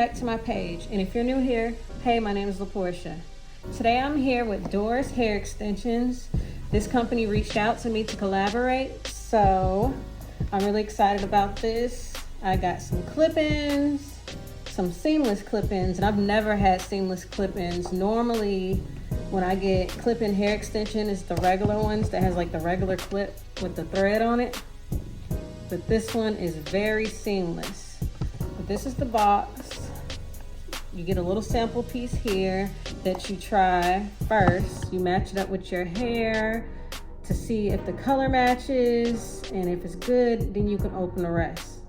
back to my page. And if you're new here, hey, my name is LaPortia. Today I'm here with Doris Hair Extensions. This company reached out to me to collaborate, so I'm really excited about this. I got some clip-ins, some seamless clip-ins, and I've never had seamless clip-ins. Normally, when I get clip-in hair extension, it's the regular ones that has like the regular clip with the thread on it. But this one is very seamless. But this is the box. You get a little sample piece here that you try first. You match it up with your hair to see if the color matches, and if it's good, then you can open the rest.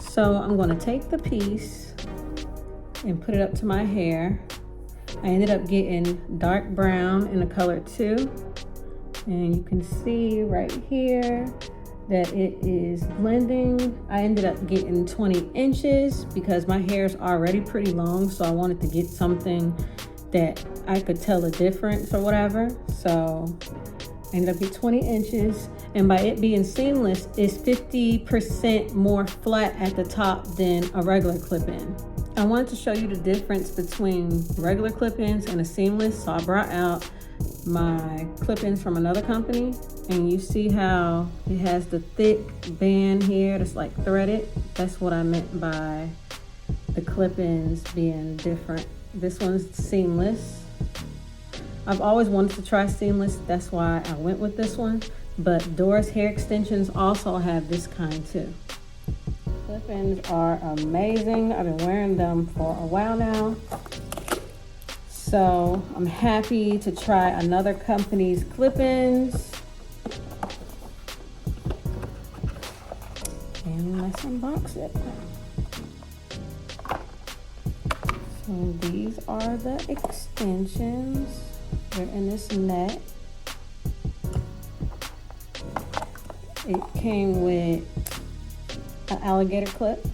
So I'm gonna take the piece and put it up to my hair. I ended up getting dark brown in the color 2. And you can see right here that it is blending. I ended up getting 20 inches because my hair is already pretty long, so I wanted to get something that I could tell the difference or whatever. So I ended up getting 20 inches, and by it being seamless, it's 50% more flat at the top than a regular clip-in. I wanted to show you the difference between regular clip-ins and a seamless, so I brought out my clip-ins from another company, and you see how it has the thick band here that's like threaded. That's what I meant by the clip-ins being different. This one's seamless. I've always wanted to try seamless, that's why I went with this one, but Doris Hair Extensions also have this kind too. Clip-ins are amazing. I've been wearing them for a while now. So I'm happy to try another company's clip-ins. And let's unbox it. So these are the extensions. They're in this net. It came with an alligator clip,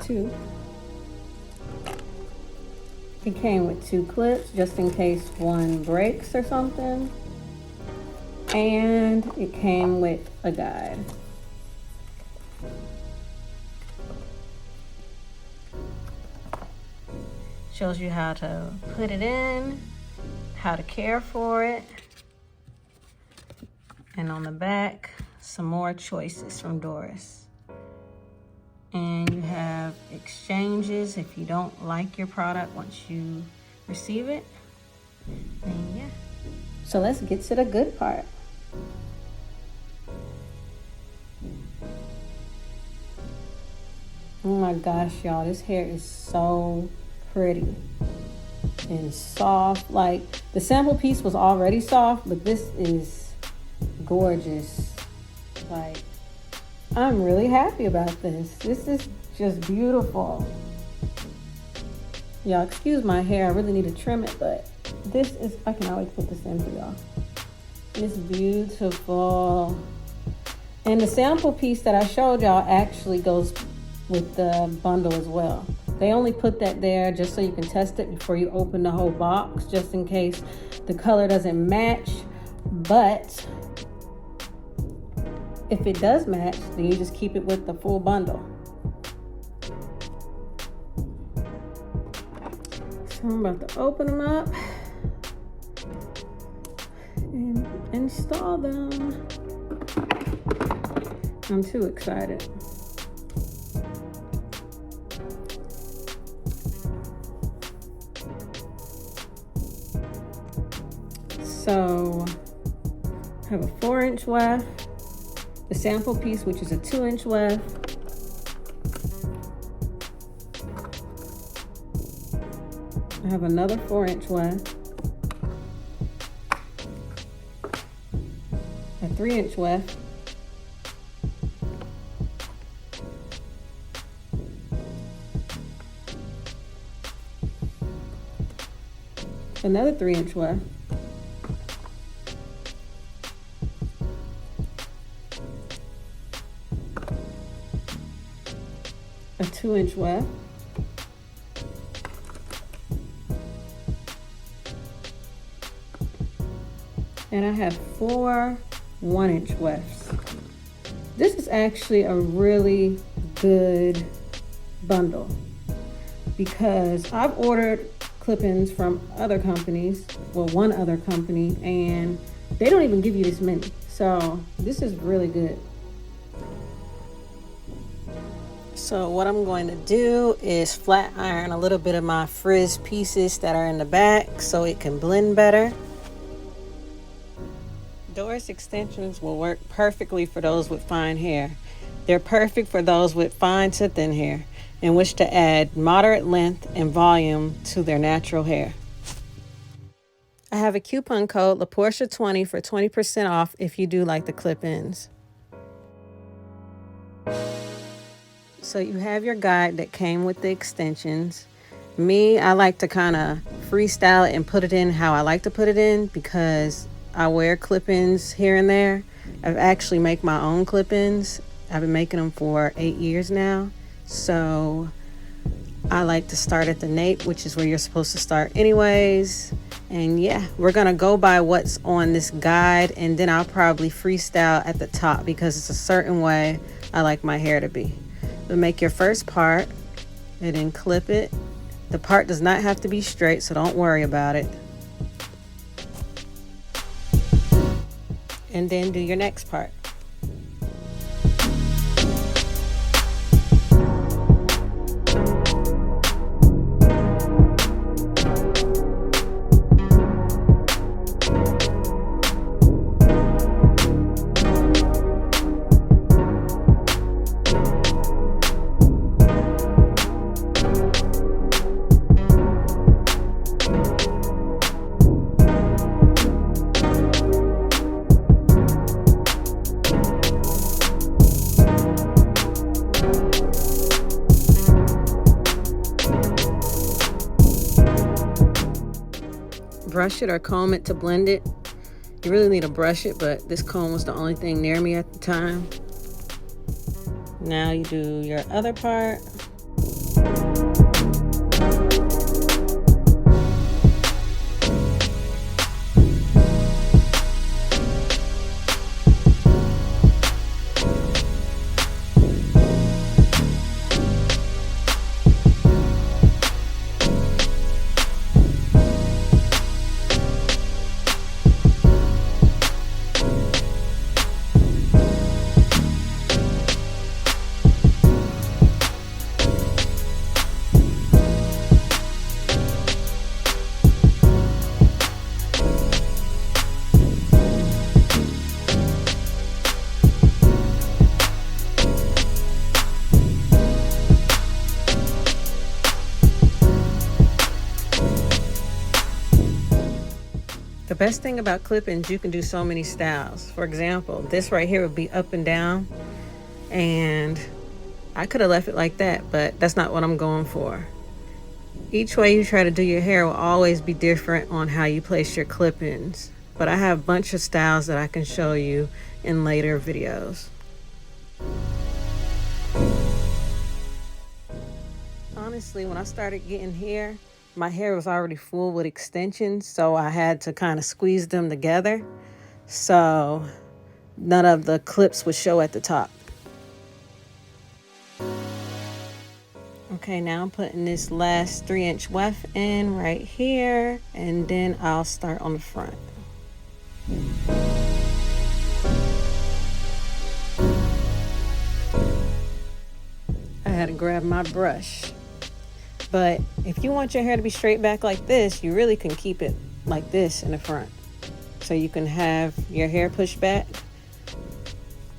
2. It came with 2 clips just in case one breaks or something. And it came with a guide. Shows you how to put it in, how to care for it. And on the back, some more choices from Doris. And you have exchanges if you don't like your product once you receive it. And yeah. So let's get to the good part. Oh my gosh, y'all, this hair is so pretty and soft. Like, the sample piece was already soft, but this is gorgeous. Like, I'm really happy about this. This is just beautiful. Y'all, excuse my hair. I really need to trim it, but this is, I can always put this in for y'all. It's beautiful. And the sample piece that I showed y'all actually goes with the bundle as well. They only put that there just so you can test it before you open the whole box, just in case the color doesn't match. But if it does match, then you just keep it with the full bundle. So I'm about to open them up and install them. I'm too excited. So I have a 4-inch weft, the sample piece, which is a 2-inch weft, I have another 4-inch weft, a 3-inch weft, another 3-inch weft, a 2-inch weft, and I have 4 1-inch wefts. This is actually a really good bundle, because I've ordered clip-ins from other companies, well, one other company, and they don't even give you this many. So this is really good. So what I'm going to do is flat iron a little bit of my frizz pieces that are in the back so it can blend better. Doris extensions will work perfectly for those with fine hair. They're perfect for those with fine to thin hair and wish to add moderate length and volume to their natural hair. I have a coupon code LaPortia20 for 20% off if you do like the clip-ins. So you have your guide that came with the extensions. Me, I like to kind of freestyle it and put it in how I like to put it in, because I wear clip-ins here and there. I've actually make my own clip-ins. I've been making them for 8 years now. So I like to start at the nape, which is where you're supposed to start anyways. And yeah, we're gonna go by what's on this guide, and then I'll probably freestyle at the top because it's a certain way I like my hair to be. But make your first part and then clip it. The part does not have to be straight, so don't worry about it. And then do your next part. Brush it or comb it to blend it. You really need to brush it, but this comb was the only thing near me at the time. Now you do your other part. The best thing about clip-ins, you can do so many styles. For example, this right here would be up and down, and I could have left it like that, but that's not what I'm going for. Each way you try to do your hair will always be different on how you place your clip-ins, but I have a bunch of styles that I can show you in later videos. Honestly, when I started getting hair, my hair was already full with extensions, so I had to kind of squeeze them together so none of the clips would show at the top. Okay, now I'm putting this last 3-inch weft in right here, and then I'll start on the front. I had to grab my brush. But if you want your hair to be straight back like this, you really can keep it like this in the front. So you can have your hair pushed back.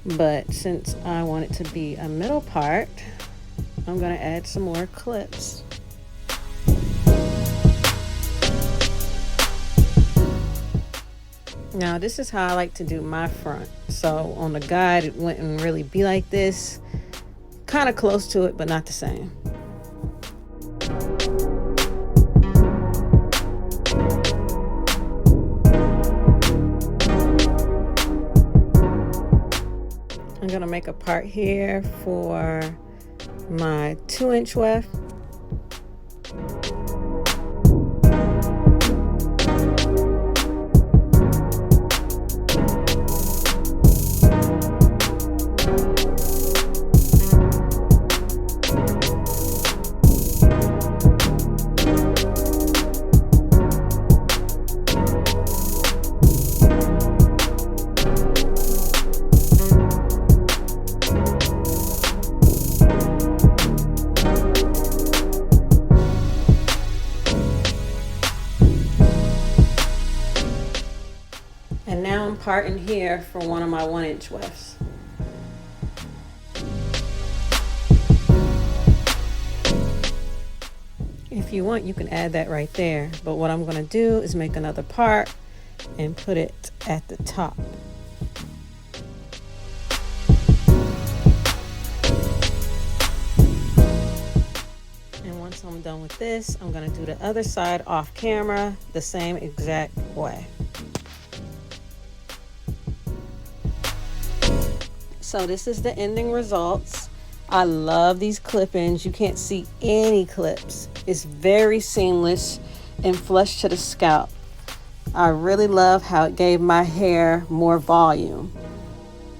But since I want it to be a middle part, I'm gonna add some more clips. Now this is how I like to do my front. So on the guide, it wouldn't really be like this. Kind of close to it, but not the same. I'm gonna make a part here for my 2-inch weft. part in here for one of my 1-inch wefts. If you want, you can add that right there, but what I'm going to do is make another part and put it at the top. And once I'm done with this, I'm going to do the other side off camera the same exact way. So this is the ending results. I love these clip-ins. You can't see any clips. It's very seamless and flush to the scalp. I really love how it gave my hair more volume.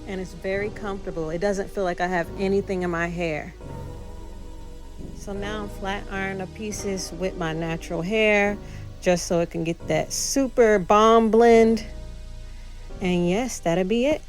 And it's very comfortable. It doesn't feel like I have anything in my hair. So now I'm flat ironing the pieces with my natural hair just so it can get that super bomb blend. And yes, that'll be it.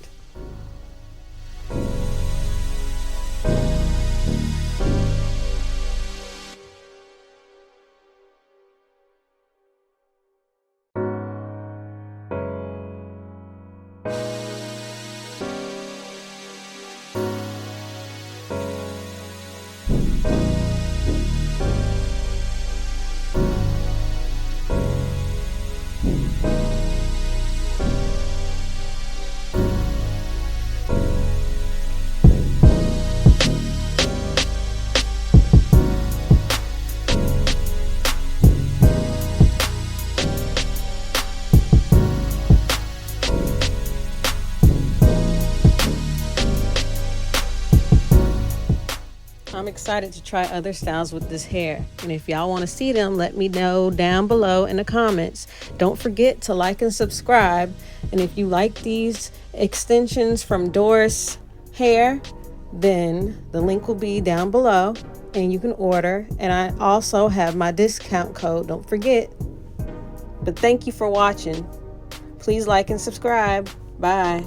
I'm excited to try other styles with this hair. And if y'all want to see them, let me know down below in the comments. Don't forget to like and subscribe. And if you like these extensions from Doris Hair, then the link will be down below and you can order. And I also have my discount code, don't forget. But thank you for watching. Please like and subscribe. Bye.